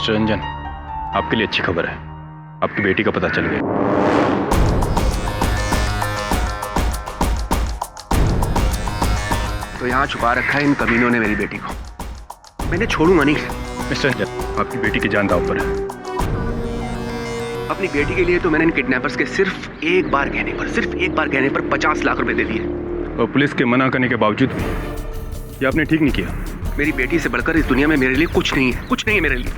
Mister Ranjan, आपके लिए अच्छी खबर है, आपकी बेटी का पता चल गया। तो यहाँ छुपा रखा है इन कमीनों ने मेरी बेटी को, मैंने छोड़ूंगा नहीं। मिस्टर रंजन, आपकी बेटी की जान दांव पर है। अपनी बेटी के लिए तो मैंने इन किडनैपर्स के सिर्फ एक बार कहने पर 50 लाख रुपए दे दिए, और पुलिस के मना करने के बावजूद भी ये आपने ठीक नहीं किया। मेरी बेटी से बढ़कर इस दुनिया में मेरे लिए कुछ नहीं है मेरे लिए।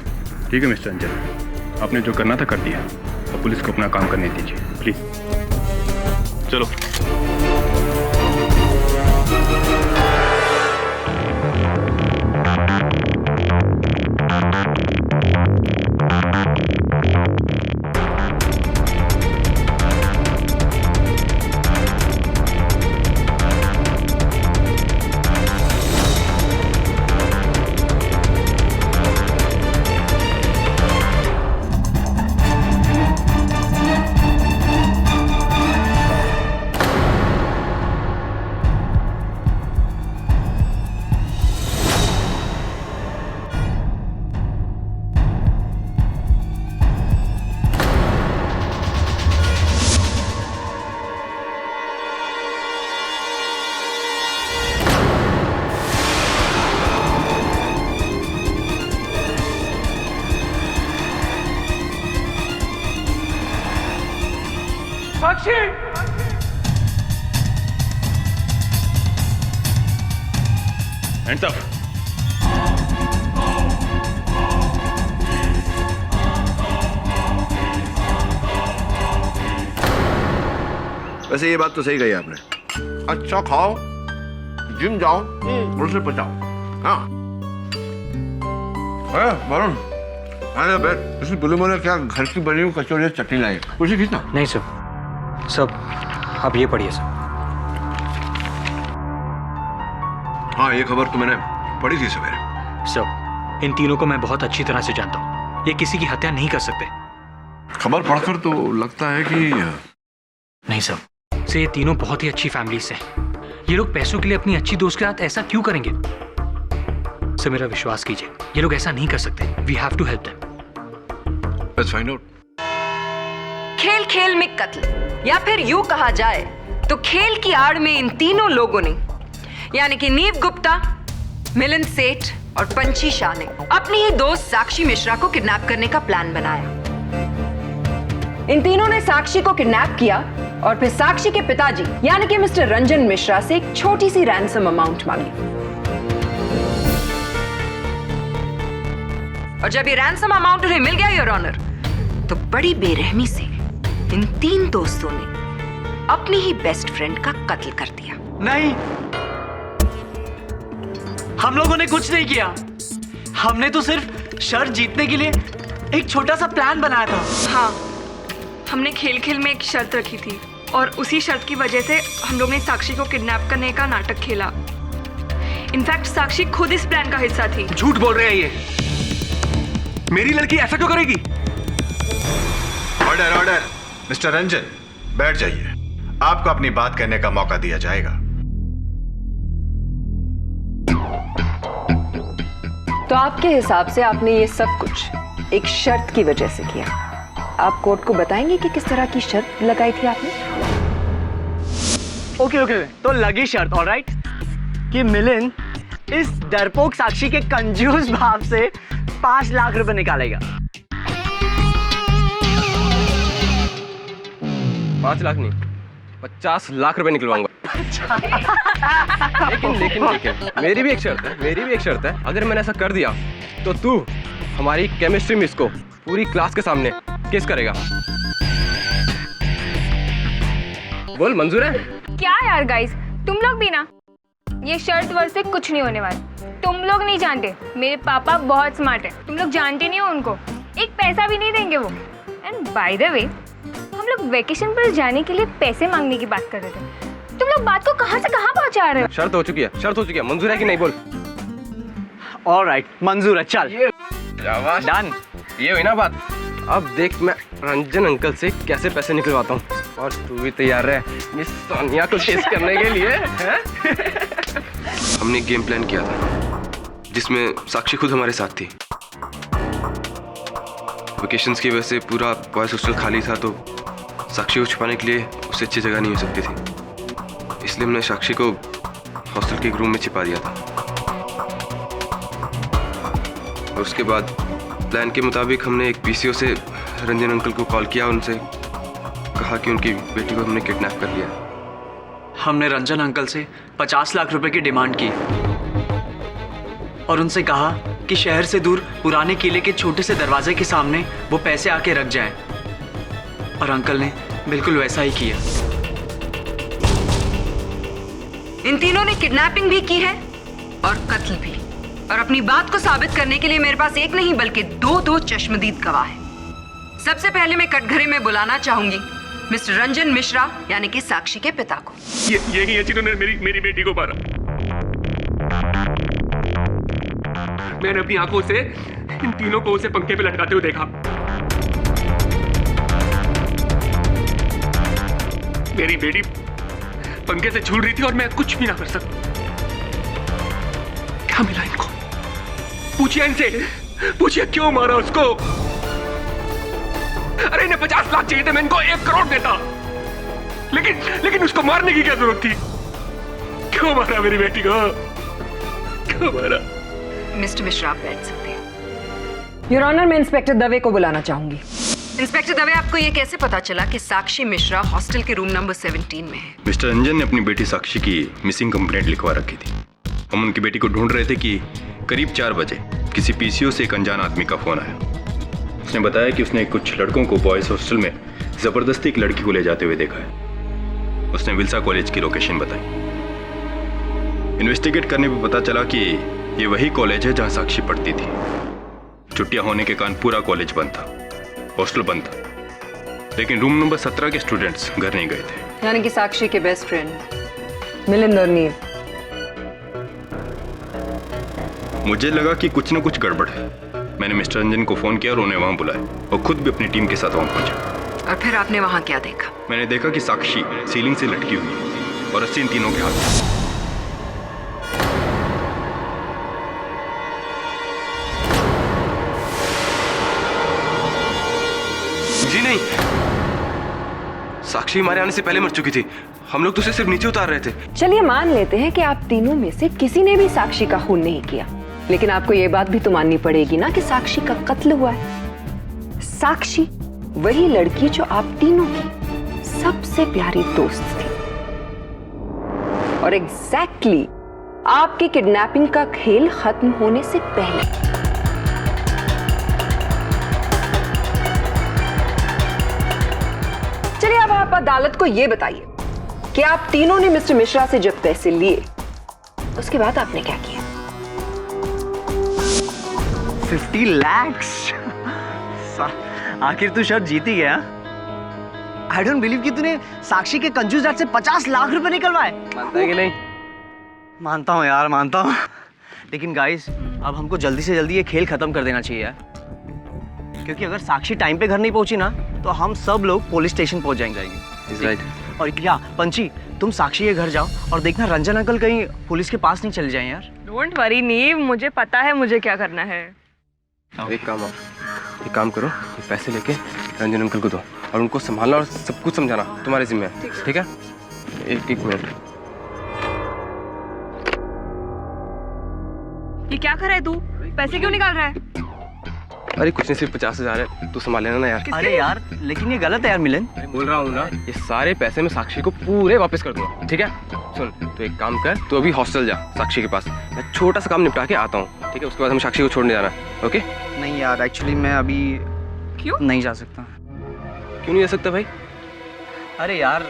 ठीक है मिस्टर रंजन, आपने जो करना था कर दिया, और पुलिस को अपना काम करने दीजिए प्लीज। चलो। साक्षी! Hands up! वैसे ये बात तो सही कही आपने। अच्छा खाओ, जिम जाओ और उसे पचाओ। हाँ वरुण, अरे बैठ। इस बुलबुल ने क्या घर की बनी हुई कचौड़ी चटनी लाई, उसे खींचना। नहीं सब आप ये पढ़िए सब। हाँ ये खबर तो मैंने पढ़ी थी सवेरे। सब इन तीनों को मैं बहुत अच्छी तरह से जानता हूँ, ये किसी की हत्या नहीं कर सकते। खबर पढ़कर तो लगता है कि नहीं सब से ये तीनों बहुत ही अच्छी फैमिली से हैं। ये लोग पैसों के लिए अपनी अच्छी दोस्त के साथ ऐसा क्यों करेंगे? सर मेरा विश्वास कीजिए, ये लोग ऐसा नहीं कर सकते। We have to help them. Let's find out. खेल खेल में कत्ल, या फिर यूं कहा जाए तो खेल की आड़ में इन तीनों लोगों ने, यानी कि नीव गुप्ता, मिलिंद सेठ और पंची शाह ने अपनी ही दोस्त साक्षी मिश्रा को किडनैप करने का प्लान बनाया। इन तीनों ने साक्षी को किडनैप किया और फिर साक्षी के पिताजी यानी कि मिस्टर रंजन मिश्रा से एक छोटी सी रैंसम अमाउंट मांगी। और जब ये रैंसम अमाउंट उन्हें मिल गया योर ऑनर, तो बड़ी बेरहमी से इन तीन दोस्तों ने अपनी ही बेस्ट फ्रेंड का कत्ल कर दिया। नहीं, हम लोगों ने कुछ नहीं किया। हमने तो सिर्फ शर्त जीतने के लिए एक छोटा सा प्लान बनाया था। हाँ, हमने खेल खेल में एक शर्त रखी थी और उसी शर्त की वजह से हम लोग ने साक्षी को किडनैप करने का नाटक खेला। इनफैक्ट साक्षी खुद इस प्लान का हिस्सा थी। झूठ बोल रहे हैं ये, मेरी लड़की ऐसा क्यों करेगी? Order order. मिस्टर रंजन बैठ जाइए, आपको अपनी बात कहने का मौका दिया जाएगा। तो आपके हिसाब से आपने ये सब कुछ एक शर्त की वजह से किया। आप कोर्ट को बताएंगे कि किस तरह की शर्त लगाई थी आपने? ओके, तो लगी शर्त, ऑलराइट, कि मिलिंद इस डरपोक साक्षी के कंजूस भाव से 5 लाख रुपए निकालेगा। 5 लाख नहीं, 50 लाख रुपए निकलवाऊंगा। लेकिन मेरी भी एक शर्त है। अगर मैंने ऐसा कर दिया तो तू हमारी केमिस्ट्री मिस को पूरी क्लास के सामने केस करेगा। बोल, मंजूर है? क्या यार गाइस, तुम लोग भी ना, ये शर्त वर्त से कुछ नहीं होने वाला। तुम लोग नहीं जानते, मेरे पापा बहुत स्मार्ट है। तुम लोग जानते नहीं हो उनको, एक पैसा भी नहीं देंगे वो। एंड बाय द वे, हम लोग वेकेशन पर जाने के लिए पैसे मांगने की बात कर रहे थे। तुम लोग बात को कहां से कहां पहुंचा रहे हो? शर्त हो चुकी है। मंजूर है कि नहीं? बोल। ऑलराइट, मंजूर है, चल डन। ये हुई ना बात। अब देख मैं रंजन अंकल से कैसे पैसे निकलवाता हूँ, और तू भी तैयार है मिस सोनिया को टेस्ट करने के लिए? हमने गेम प्लान किया था जिसमें साक्षी खुद हमारे साथ थी। वेकेशंस की वजह से पूरा बॉयज हॉस्टल खाली था, तो साक्षी को छुपाने के लिए उससे अच्छी जगह नहीं हो सकती थी, इसलिए हमने साक्षी को हॉस्टल के एक रूम में छिपा दिया था। और उसके बाद प्लान के मुताबिक हमने एक पीसीओ से रंजन अंकल को कॉल किया, उनसे कहा कि उनकी बेटी को हमने किडनैप कर लिया। हमने रंजन अंकल से 50 लाख रुपए की डिमांड की और उनसे कहा कि शहर से दूर पुराने किले के छोटे से दरवाजे के सामने वो पैसे आके रख जाएं। और अंकल ने बिल्कुल वैसा ही किया। इन तीनों ने किडनैपिंग भी की है और कत्ल भी, और अपनी बात को साबित करने के लिए मेरे पास एक नहीं बल्कि दो चश्मदीद गवाह हैं। सबसे पहले मैं कटघरे में बुलाना चाहूंगी मिस्टर रंजन मिश्रा यानी कि साक्षी के पिता को। यही है जिन्होंने मेरी बेटी को मारा। मैंने अपनी आंखों से इन तीनों को उसे पंखे पे लटकाते हुए देखा। मेरी बेटी पंखे से झूल रही थी और मैं कुछ भी ना कर सकता। क्या मिला इनको? पूछिए इनसे, पूछिए क्यों मारा उसको। अरे इन्हें 50 लाख चाहिए थे, मैं इनको 1 करोड़ देता, लेकिन उसको मारने की क्या जरूरत थी? क्यों मारा मेरी बेटी को? क्यों मारा? मिस्टर मिश्रा, आप बैठ सकते हैं। योर ऑनर, मैं इंस्पेक्टर दवे को बुलाना चाहूंगी। इंस्पेक्टर दवे, आपको ये कैसे पता चला कि साक्षी मिश्रा हॉस्टल के रूम नंबर 17 में है? मिस्टर रंजन ने अपनी बेटी साक्षी की मिसिंग कंप्लेंट लिखवा रखी थी। हम उनकी बेटी को ढूंढ रहे थे कि करीब 4 बजे किसी पीसीओ से एक अनजान आदमी का फोन आया। उसने बताया कि उसने कुछ लड़कों को बॉयज हॉस्टल में जबरदस्ती एक लड़की को ले जाते हुए देखा है। उसने विल्सा कॉलेज की लोकेशन बताई। इन्वेस्टिगेट करने पर पता चला कि ये वही कॉलेज है जहां साक्षी पढ़ती थी। छुट्टियां होने के कारण पूरा कॉलेज बंद था, हॉस्टल बंद था, लेकिन रूम नंबर 17 के स्टूडेंट्स घर नहीं गए थे। यानी कि साक्षी के बेस्ट फ्रेंड मिलिंद और नीव। मुझे लगा कि कुछ ना कुछ गड़बड़ है। मैंने मिस्टर रंजन को फोन किया और उन्हें वहां बुलाया और खुद भी अपनी टीम के साथ वहां पहुंचा। और फिर आपने वहां क्या देखा? मैंने देखा कि साक्षी सीलिंग से लटकी हुई है और रस्सी इन तीनों के हाथ में। जी नहीं, साक्षी हमारे आने से पहले मर चुकी थी। हम लोग तो उसे सिर्फ नीचे उतार रहे थे। चलिए मान लेते हैं कि आप तीनों में से किसी ने भी साक्षी का खून नहीं किया, लेकिन आपको ये बात भी तो माननी पड़ेगी ना कि साक्षी का कत्ल हुआ है। साक्षी वही लड़की जो आप तीनों की सबसे प्यारी दोस्त थी, और एग्जैक्टली आपकी किडनैपिंग का खेल खत्म होने से पहले। चलिए अब आप अदालत को यह बताइए कि आप तीनों ने मिस्टर मिश्रा से जब पैसे लिए उसके बाद आपने क्या किया? 50 lakhs? आखिर तू शर्त जीत ही गया। आई डोंट बिलीव कि तूने साक्षी के कंजूस डैड से 50 लाख रुपए निकलवाए। मानता है कि नहीं? मानता हूँ यार, मानता हूँ, लेकिन गाइस अब हमको जल्दी से जल्दी ये खेल खत्म कर देना चाहिए यार, क्योंकि अगर साक्षी टाइम पे घर नहीं पहुंची ना तो हम सब लोग पुलिस स्टेशन पहुंच जाएंगे। राइट। और क्या पंची, तुम साक्षी के घर जाओ और देखना रंजन अंकल कहीं पुलिस के पास नहीं चले जाएं यार। डोंट वरी नीव, मुझे पता है मुझे क्या करना है। एक काम करो, ये पैसे लेके रंजन अंकल को दो और उनको संभालना और सब कुछ समझाना तुम्हारे जिम्मे है, ठीक है? एक मिनट। ये क्या कर रहा है तू? पैसे क्यों निकाल रहा है? अरे कुछ नहीं, सिर्फ 50,000 है, तू संभाल लेना ना यार। अरे यार लेकिन ये गलत है यार मिलन। बोल रहा हूँ ना, ये सारे पैसे मैं साक्षी को पूरे वापस कर दूंगा, ठीक है? सुन, तो एक काम कर, तू अभी हॉस्टल जा साक्षी के पास, मैं छोटा सा काम निपटा के आता हूँ, ठीक है? उसके बाद हम साक्षी को छोड़ने जाना, ओके? नहीं यार, एक्चुअली मैं अभी क्यों नहीं जा सकता। क्यों नहीं जा सकता भाई? अरे यार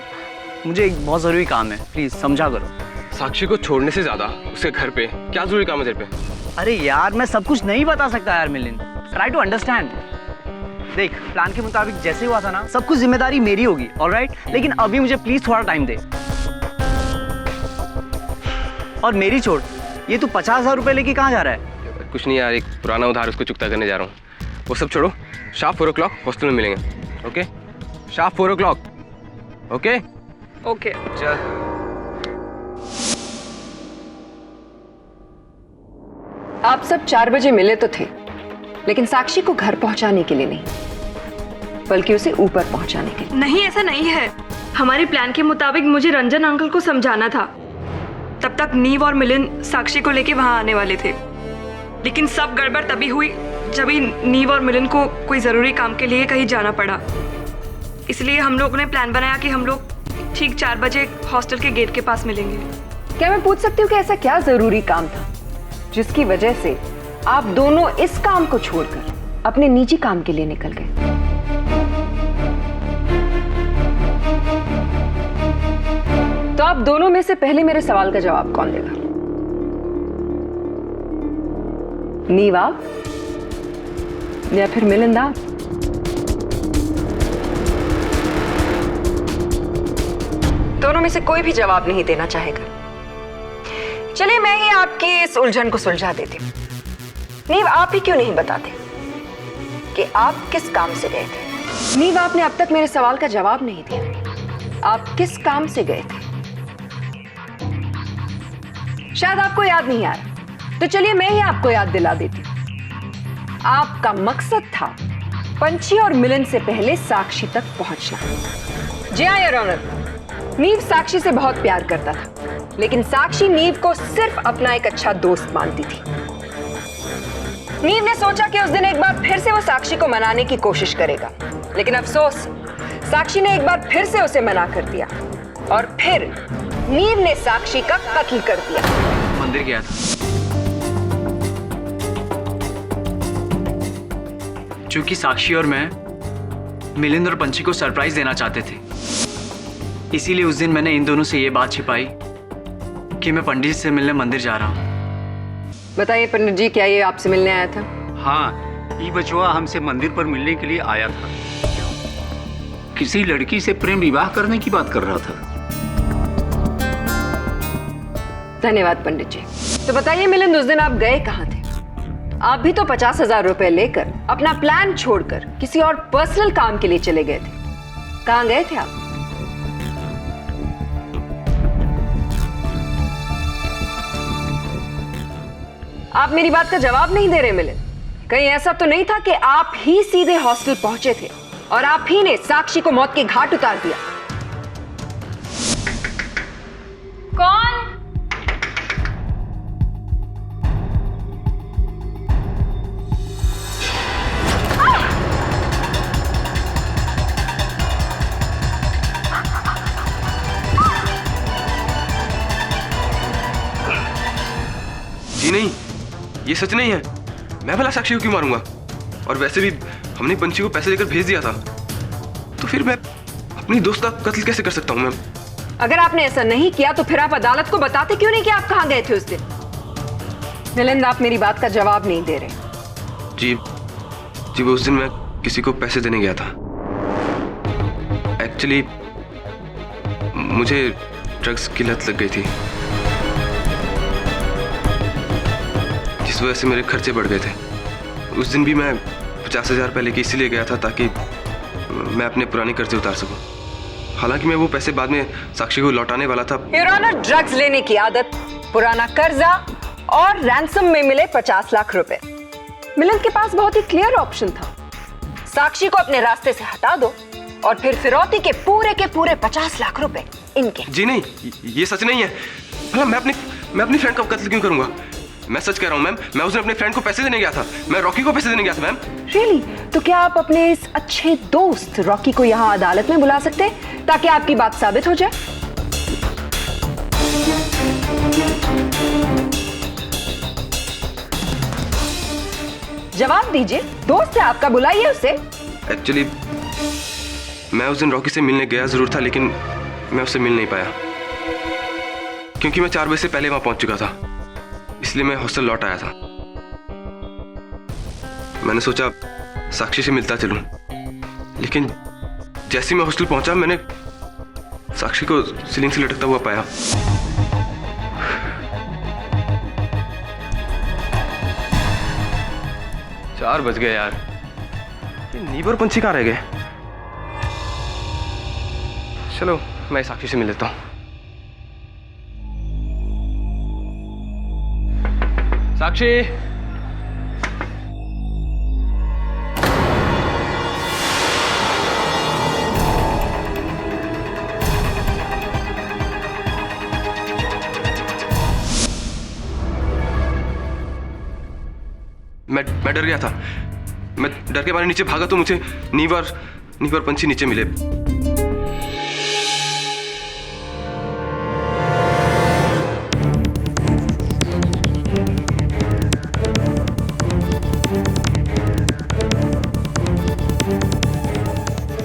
मुझे एक बहुत जरूरी काम है, प्लीज समझा करो। साक्षी को छोड़ने से ज्यादा उसके घर पे क्या जरूरी काम है तेरे पे? अरे यार मैं सब कुछ नहीं बता सकता यार मिलिन, ट्राई टू अंडरस्टैंड। देख, प्लान के मुताबिक जैसे हुआ था ना, सब कुछ जिम्मेदारी मेरी होगी, ऑलराइट? लेकिन अभी मुझे प्लीज थोड़ा टाइम दे। और मेरी छोड़, ये तू 50,000 रुपए लेके कहाँ जा रहा है? कुछ नहीं यार, एक पुराना उधार उसको चुकता करने जा रहा हूँ। वो सब छोड़ो, शार्प 4 o'clock हॉस्टल में मिलेंगे, okay? Sharp 4 o'clock, okay? Okay. चल। आप सब 4 बजे मिले तो थे, लेकिन साक्षी को घर पहुंचाने के लिए नहीं, बल्कि उसे ऊपर पहुंचाने के लिए। नहीं, ऐसा नहीं है। हमारे प्लान के मुताबिक मुझे रंजन अंकल को समझाना था। तब तक नीव और मिलिंद साक्षी को लेके वहां आने वाले थे, लेकिन सब गड़बड़ तभी हुई जब ही नीव और मिलिंद को कोई जरूरी काम के लिए कहीं जाना पड़ा। इसलिए हम लोगों ने प्लान बनाया कि हम लोग ठीक 4 बजे हॉस्टल के गेट के पास मिलेंगे। क्या मैं पूछ सकती हूँ कि ऐसा क्या जरूरी काम था जिसकी वजह से आप दोनों इस काम को छोड़कर अपने निजी काम के लिए निकल गए? तो आप दोनों में से पहले मेरे सवाल का जवाब कौन देगा? नीव आप या फिर मिलिंद आप? दोनों में से कोई भी जवाब नहीं देना चाहेगा। चलिए मैं ही आपकी इस उलझन को सुलझा देती हूँ। नीव, आप ही क्यों नहीं बताते कि आप किस काम से गए थे? नीव, आपने अब तक मेरे सवाल का जवाब नहीं दिया। आप किस काम से गए थे? शायद आपको याद नहीं आ रहा, तो चलिए मैं ही आपको याद दिला देती हूँ। आपका मकसद था पंची और मिलन से पहले साक्षी तक पहुंचना। जी हाँ योर ऑनर, नीव साक्षी से बहुत प्यार करता था, लेकिन साक्षी नीव को सिर्फ अपना एक अच्छा दोस्त मानती थी। नीव ने सोचा कि उस दिन एक बार फिर से वो साक्षी को मनाने की कोशिश करेगा, लेकिन अफसोस साक्षी ने एक बार फिर से उसे मना कर दिया और फिर नीव ने साक्षी का कत्ल कर दिया। मंदिर गया था। चूंकि साक्षी और मैं मिलिंद और पंची को सरप्राइज देना चाहते थे, इसीलिए उस दिन मैंने इन दोनों से ये बात छिपाई कि मैं पंडित जी से मिलने मंदिर जा रहा हूँ। बताइए पंडित जी, क्या ये आपसे मिलने आया था? हाँ, ये बचवा हमसे मंदिर पर मिलने के लिए आया था। किसी लड़की से प्रेम विवाह करने की बात कर रहा था। धन्यवाद पंडित जी। तो बताइए मिलिंद, उस दिन आप गए कहाँ थे? आप भी तो 50,000 रुपए लेकर अपना प्लान छोड़कर किसी और पर्सनल काम के लिए चले गए थे। कहाँ गए थे आप? आप मेरी बात का जवाब नहीं दे रहे मिलिंद। कहीं ऐसा तो नहीं था कि आप ही सीधे हॉस्टल पहुंचे थे और आप ही ने साक्षी को मौत के घाट उतार दिया? कौन? जी नहीं, ये सच नहीं है। मैं भला साक्षी को क्यों मारूंगा? और वैसे भी हमने पंची को पैसे लेकर भेज दिया था, तो फिर मैं अपनी दोस्त का कत्ल कैसे कर सकता हूँ मैम? अगर आपने ऐसा नहीं किया तो फिर आप अदालत को बताते क्यों नहीं कि आप कहाँ गए थे उस दिन? मिलिंद, आप मेरी बात का जवाब नहीं दे रहे। जी वो उस दिन मैं किसी को पैसे देने गया था। एक्चुअली मुझे ड्रग्स की लत लग गई थी, जिस वजह से मेरे खर्चे बढ़ गए थे। उस दिन भी मैं 50,000 रुपये लेके इसीलिए गया था ताकि मैं अपने पुराने कर्जे उतार सकूं। हालांकि मैं वो पैसे बाद में साक्षी को लौटाने वाला था। योर ऑनर, ड्रग्स लेने की आदत, पुराना कर्जा और रैंसम में मिले 50 लाख रुपए। मिलिंद के पास बहुत ही क्लियर ऑप्शन था। साक्षी को अपने रास्ते से हटा दो और फिर फिरौती के पूरे 50 लाख रुपए इनके। जी नहीं, ये सच नहीं है। भला मैं अपनी फ्रेंड का कत्ल क्यों करूंगा? मैं सच कह रहा हूँ मैम, मैं उस दिन अपने फ्रेंड को पैसे देने गया था। मैं रॉकी को पैसे देने गया था मैम। रियली? तो क्या आप अपने इस अच्छे दोस्त रॉकी को यहाँ अदालत में बुला सकते हैं ताकि आपकी बात साबित हो जाए? जवाब दीजिए, दोस्त है आपका, बुलाइए उसे। एक्चुअली मैं उस दिन रॉकी से मिलने गया जरूर था, लेकिन मैं उससे मिल नहीं पाया क्योंकि मैं 4 बजे से पहले वहां पहुंच चुका था। इसलिए मैं हॉस्टल लौट आया था। मैंने सोचा साक्षी से मिलता चलूं, लेकिन जैसे मैं हॉस्टल पहुंचा मैंने साक्षी को सीलिंग से लटकता हुआ पाया। चार बज गए यार, ये नीव और पंछी कहाँ रह गए? चलो मैं साक्षी से मिल लेता हूँ। साक्षी, मैं डर गया था। मैं डर के मारे नीचे भागा तो मुझे नीव और पंछी नीचे मिले।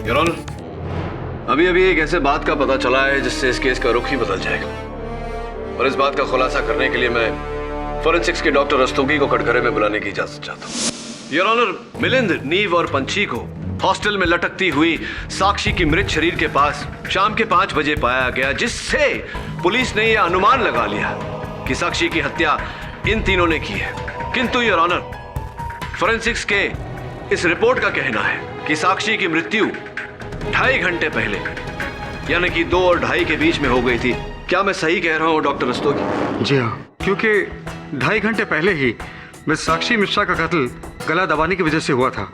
योर ऑनर, अभी अभी एक ऐसे बात का पता चला है जिससे इस केस का रुख ही बदल जाएगा, और इस बात का खुलासा करने के लिए मैं फोरेंसिक्स के डॉक्टर रस्तोगी को कटघरे में बुलाने की इजाजत चाहता हूँ। योर ऑनर, मिलिंद, नीव और पंछी को हॉस्टल में लटकती हुई साक्षी की मृत शरीर के पास शाम के 5 बजे पाया गया, जिससे पुलिस ने यह अनुमान लगा लिया कि साक्षी की हत्या इन तीनों ने की है। किंतु योर ऑनर, फोरेंसिक्स के इस रिपोर्ट का कहना है कि साक्षी की मृत्यु 2.5 घंटे पहले, यानी कि 2 और 2.5 के बीच में हो गई थी। क्या मैं सही कह रहा हूँ डॉक्टर रस्तोगी? जी हाँ, क्योंकि 2.5 घंटे पहले ही मिस साक्षी मिश्रा का कत्ल गला दबाने की वजह से हुआ था।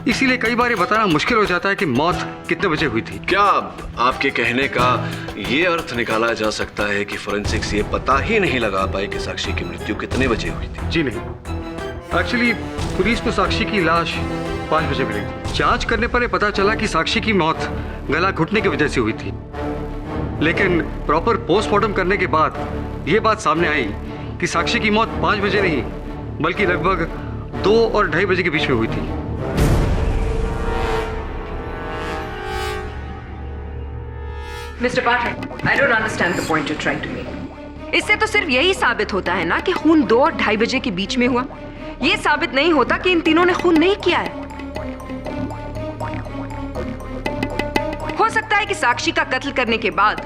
इसीलिए कई बार ये बताना मुश्किल हो जाता है कि मौत कितने बजे हुई थी। क्या आपके कहने का ये अर्थ निकाला जा सकता है कि फोरेंसिक्स ये पता ही नहीं लगा पाई कि साक्षी की मृत्यु कितने बजे हुई थी? जी नहीं, एक्चुअली पुलिस को साक्षी की लाश 5 बजे मिली। जांच करने पर यह पता चला कि साक्षी की मौत गला घुटने की वजह से हुई थी, लेकिन प्रॉपर पोस्टमार्टम करने के बाद यह बात सामने आई कि साक्षी की मौत 5 बजे नहीं बल्कि लगभग 2 और 2.5 बजे के बीच में हुई थी। Mister Pathak, I don't understand the point you trying to make. इससे तो सिर्फ यही साबित होता है ना कि खून 2 और 2.5 बजे के बीच में हुआ। ये साबित नहीं होता कि इन तीनों ने खून नहीं किया है। हो सकता है कि साक्षी का कत्ल करने के बाद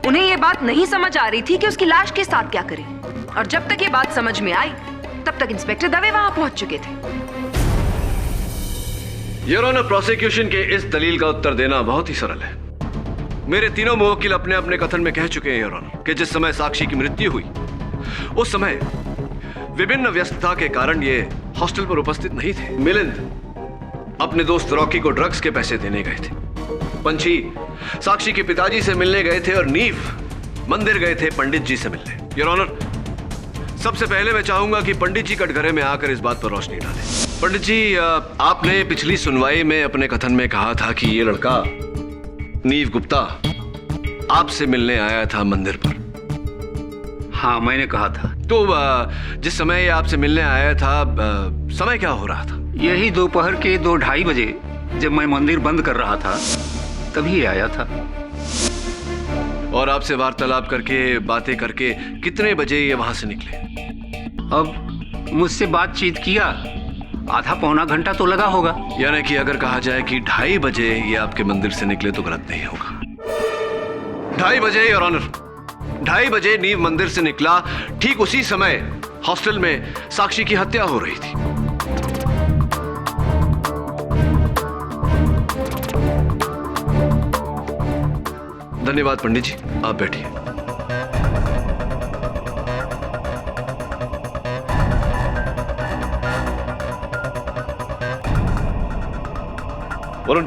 उन्हें यह बात नहीं समझ आ रही थी कि उसकी लाश के साथ क्या करें, और जब तक ये बात समझ में आई तब तक इंस्पेक्टर दवे वहां पहुंच चुके थे। योर ऑनर, प्रोसिक्यूशन के इस दलील का उत्तर देना बहुत ही सरल है। मेरे तीनों मुवक्किल अपने अपने कथन में कह चुके हैं योर ऑनर कि जिस समय साक्षी की मृत्यु हुई उस समय विभिन्न व्यस्तता के कारण ये हॉस्टल पर उपस्थित नहीं थे। मिलिंद अपने दोस्त रॉकी को ड्रग्स के पैसे देने गए थे, पंछी साक्षी के पिताजी से मिलने गए थे, और नीव मंदिर गए थे पंडित जी से मिलने। योर ऑनर, सबसे पहले मैं चाहूंगा कि पंडित जी कटघरे में आकर इस बात पर रोशनी डालें। पंडित जी, आपने पिछली सुनवाई में अपने कथन में कहा था कि ये लड़का नीव गुप्ता आपसे मिलने आया था मंदिर पर। हाँ, मैंने कहा था। तो जिस समय ये आपसे मिलने आया था, समय क्या हो रहा था? यही दोपहर के 2-2:30 बजे, जब मैं मंदिर बंद कर रहा था तभी आया था। और आपसे वार्तालाप करके, बातें करके कितने बजे ये वहां से निकले? अब मुझसे बातचीत किया, आधा पौना घंटा तो लगा होगा। यानी कि अगर कहा जाए कि 2:30 बजे ये आपके मंदिर से निकले तो गलत नहीं होगा। 2:30 बजे योर ऑनर, 2:30 बजे नीव मंदिर से निकला। ठीक उसी समय हॉस्टल में साक्षी की हत्या हो रही थी। धन्यवाद पंडित जी, आप बैठिए। वरुण,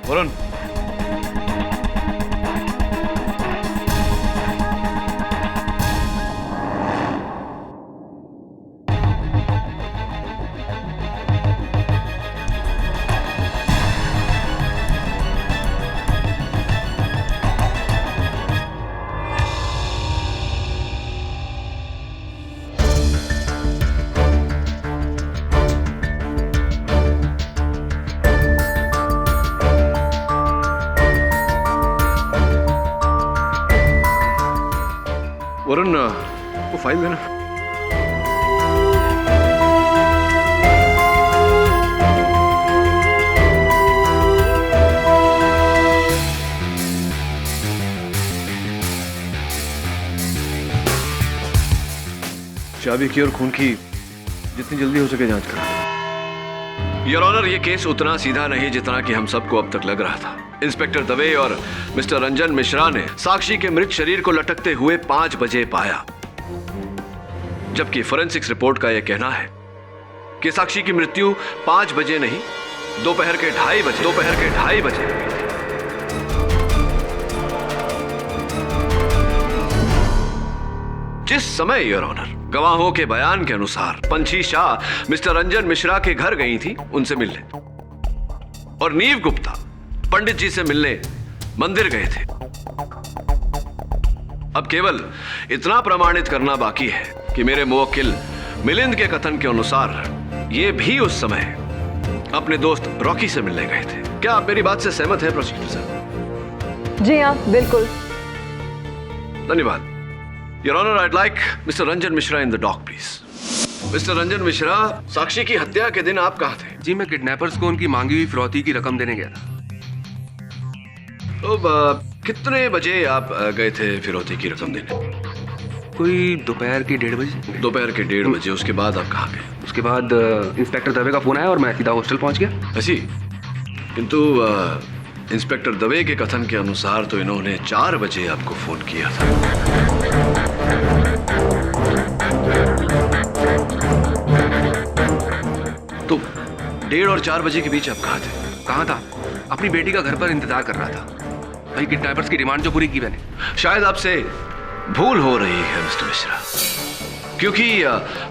वरुण, वरुण, वो फाइल देना। चाबी की और खून की जितनी जल्दी हो सके जांच करा। योर ऑनर, ये केस उतना सीधा नहीं जितना कि हम सबको अब तक लग रहा था। इंस्पेक्टर दवे और मिस्टर रंजन मिश्रा ने साक्षी के मृत शरीर को लटकते हुए 5 बजे पाया, जबकि फोरेंसिक्स रिपोर्ट का यह कहना है कि साक्षी की मृत्यु 5 बजे नहीं, दोपहर के 2:30 बजे। जिस समय योर ऑनर गवाहों के बयान के अनुसार पंछी शाह मिस्टर रंजन मिश्रा के घर गई थी उनसे मिलने, और नीव गुप्ता पंडित जी से मिलने मंदिर गए थे। अब केवल इतना प्रमाणित करना बाकी है कि मेरे मुवक्किल मिलिंद के कथन के अनुसार ये भी उस समय अपने दोस्त रॉकी से मिलने गए थे। क्या आप मेरी बात से सहमत हैं प्रोसिक्यूटर साहब? जी हाँ, बिल्कुल। धन्यवाद। Your honour, I'd like Mr. Ranjan Mishra in the dock, please. Mister Ranjan Mishra, Sakshi की हत्या के दिन आप कहाँ थे? जी, मैं किडनैपर्स को उनकी मांगी हुई फिरौती की रकम देने गया था। तो कितने बजे आप गए थे फिरौती की रकम देने? कोई दोपहर के 1:30 बजे। दोपहर के 1:30 बजे। उसके बाद आप कहाँ गए? उसके बाद इंस्पेक्टर दवे का फोन आया और मैं सीधा हॉस्टल पहुंच गया। ऐसी, किंतु इंस्पेक्टर दवे के कथन के अनुसार तो इन्होंने 4 बजे आपको फोन किया था। तो 1:30 और 4 बजे के बीच आप कहाँ थे? कहाँ था? अपनी बेटी का घर पर इंतजार कर रहा था। भाई, किडनैपर्स की डिमांड जो पूरी की मैंने। शायद आपसे भूल हो रही है मिस्टर मिश्रा, क्योंकि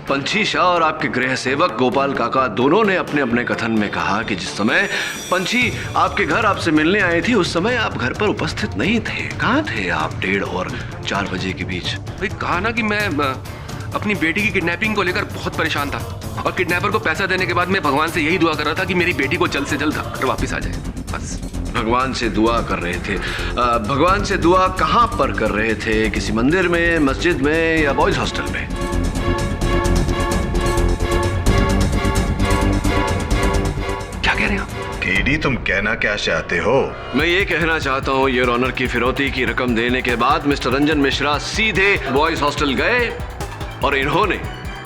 पंछी शाह और आपके गृह सेवक गोपाल काका दोनों ने अपने अपने कथन में कहा कि जिस समय पंछी आपके घर आपसे मिलने आई थी उस समय आप घर पर उपस्थित नहीं थे। कहाँ थे आप 1:30 और 4 बजे के बीच? भाई, कहा ना कि मैं अपनी बेटी की किडनैपिंग को लेकर बहुत परेशान था, और किडनैपर को पैसा देने के बाद मैं भगवान से यही दुआ कर रहा था कि मेरी बेटी को जल्द से जल्द घर वापस आ जाए, बस। भगवान से दुआ कर रहे थे? भगवान से दुआ कहाँ पर कर रहे थे? किसी मंदिर में, मस्जिद में, या बॉयज हॉस्टल में? क्या कह रहे हैं आप? केडी, तुम कहना क्या चाहते हो? मैं ये कहना चाहता हूँ योर ऑनर की फिरौती की रकम देने के बाद मिस्टर रंजन मिश्रा सीधे बॉयज हॉस्टल गए और इन्होंने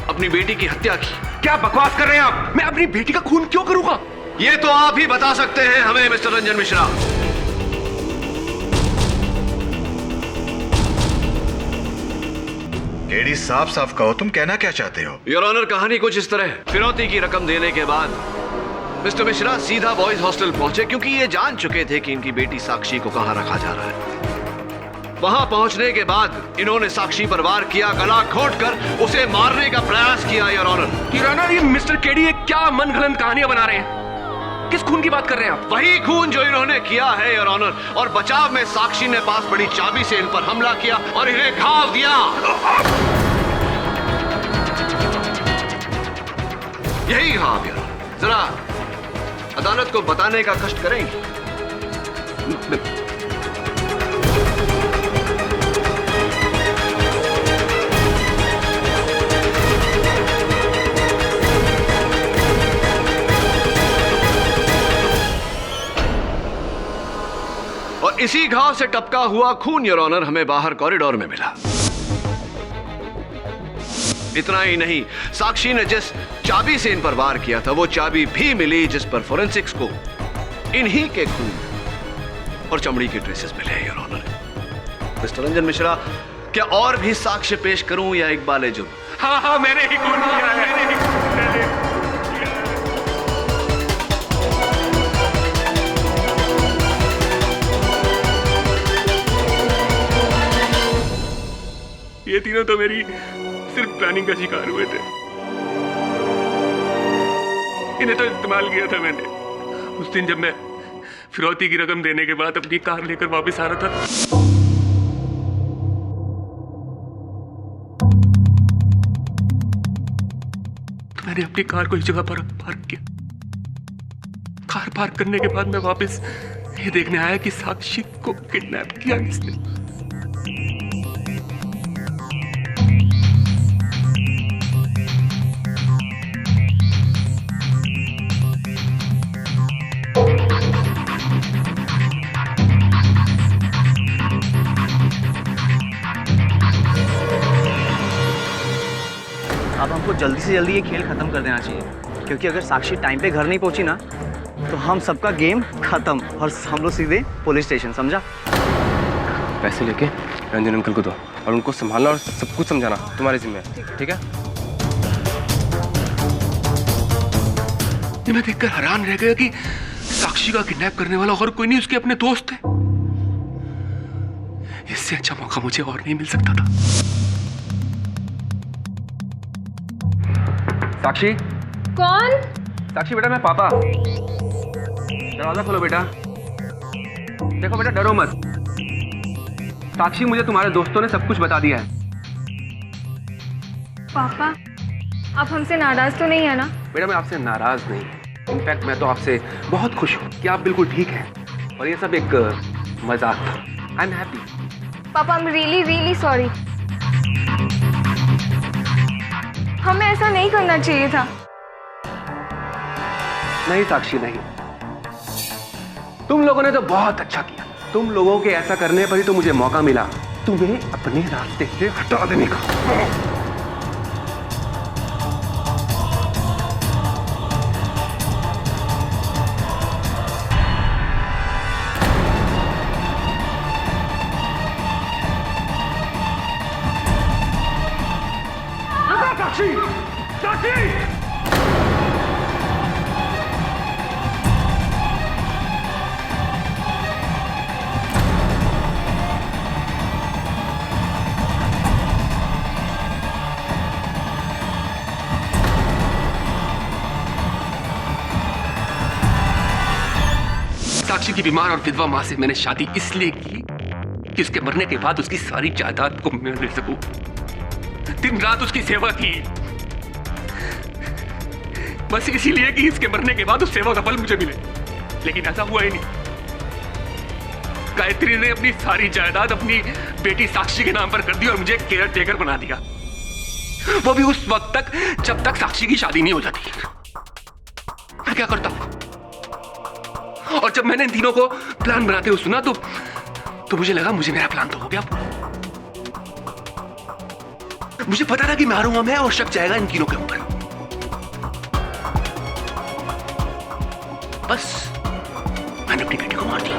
अपनी बेटी की हत्या की। क्या बकवास कर रहे हैं आप? मैं अपनी बेटी का खून क्यों करूंगा? ये तो आप ही बता सकते हैं हमें मिस्टर रंजन मिश्रा। केडी, साफ साफ कहो, तुम कहना क्या चाहते हो? योर ऑनर, कहानी कुछ इस तरह। फिरौती की रकम देने के बाद मिस्टर मिश्रा सीधा बॉयज हॉस्टल पहुंचे, क्योंकि ये जान चुके थे कि इनकी बेटी साक्षी को कहां रखा जा रहा है। वहां पहुंचने के बाद इन्होंने साक्षी पर वार किया, गला घोंटकर उसे मारने का प्रयास किया। योर ऑनर, ये मिस्टर केडी ये क्या मनगढ़ंत कहानियां बना रहे हैं? किस खून की बात कर रहे हैं आप? वही खून जो इन्होंने किया है योर ऑनर, और बचाव में साक्षी ने पास पड़ी चाबी से इन पर हमला किया और इन्हें घाव दिया। यही घाव योर ऑनर, जरा अदालत को बताने का कष्ट करेंगे? और इसी घाव से टपका हुआ खून योर ऑनर हमें बाहर कॉरिडोर में मिला। इतना ही नहीं, साक्षी ने जिस चाबी से इन पर वार किया था वो चाबी भी मिली जिस पर फोरेंसिक्स को इन्हीं के खून और चमड़ी के ट्रेसेस मिले your honour. Mister Ranjan Mishra, क्या और भी साक्ष्य पेश करूं या इकबाल जुब? हाँ, मैंने ही खून किया है। ये तीनों तो मेरी सिर्फ प्लानिंग का शिकार हुए थे। इन्हें तो इस्तेमाल किया था मैंने। उस दिन जब मैं फिरौती की रकम देने के बाद अपनी कार लेकर वापस आ रहा था, तो मैंने अपनी कार को इस जगह पर पार्क किया। कार पार्क करने के बाद मैं वापस ये देखने आया कि साक्षी को किडनैप किया किसने। अब हमको जल्दी से जल्दी ये खेल खत्म कर देना चाहिए। क्योंकि अगर साक्षी टाइम पे घर नहीं पहुंची ना तो हम सबका गेम खत्म और हम लोग सीधे पुलिस स्टेशन, समझा? पैसे लेके रंजन अंकल को दो और उनको संभालना और सब कुछ समझाना तुम्हारे जिम्मे है, ठीक है? ये मैं देखकर हैरान रह गया कि साक्षी का किडनैप करने वाला और कोई नहीं, उसके अपने दोस्त थे। इससे अच्छा मौका मुझे और नहीं मिल सकता था। साक्षी। कौन? साक्षी बेटा, मैं पापा। दरवाजा खोलो बेटा। देखो बेटा, डरो मत। साक्षी, मुझे तुम्हारे दोस्तों ने सब कुछ बता दिया है। पापा, आप हमसे नाराज तो नहीं है ना? बेटा, मैं आपसे नाराज नहीं, इनफैक्ट मैं तो आपसे बहुत खुश हूँ कि आप बिल्कुल ठीक हैं और ये सब एक मजाक था। I am happy. पापा, I am really really sorry. हमें ऐसा नहीं करना चाहिए था। नहीं साक्षी, नहीं, तुम लोगों ने तो बहुत अच्छा किया। तुम लोगों के ऐसा करने पर ही तो मुझे मौका मिला तुम्हें अपने रास्ते से हटा देने का। साक्षी, साक्षी! साक्षी की बीमार और विधवा मां से मैंने शादी इसलिए की कि उसके मरने के बाद उसकी सारी जायदाद को मैं ले सकूं। दिन रात उसकी सेवा की, बस इसीलिए कि इसके मरने के बाद उस सेवा का फल मुझे मिले। लेकिन ऐसा हुआ ही नहीं। गायत्री ने अपनी सारी जायदाद अपनी बेटी साक्षी के नाम पर कर दी और मुझे केयर टेकर बना दिया, वो भी उस वक्त तक जब तक साक्षी की शादी नहीं हो जाती। मैं क्या करता? और जब मैंने इन तीनों को प्लान बनाते हुए सुना तो मुझे लगा मुझे मेरा प्लान तो हो गया। मुझे पता था कि मारूंगा मैं और शक जाएगा इन तीनों के ऊपर। बस मैंने अपनी बेटी को मार दिया।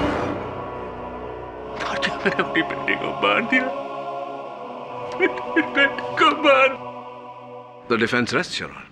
मैंने अपनी बेटी को मार दिया। The defense rests, Your Honor.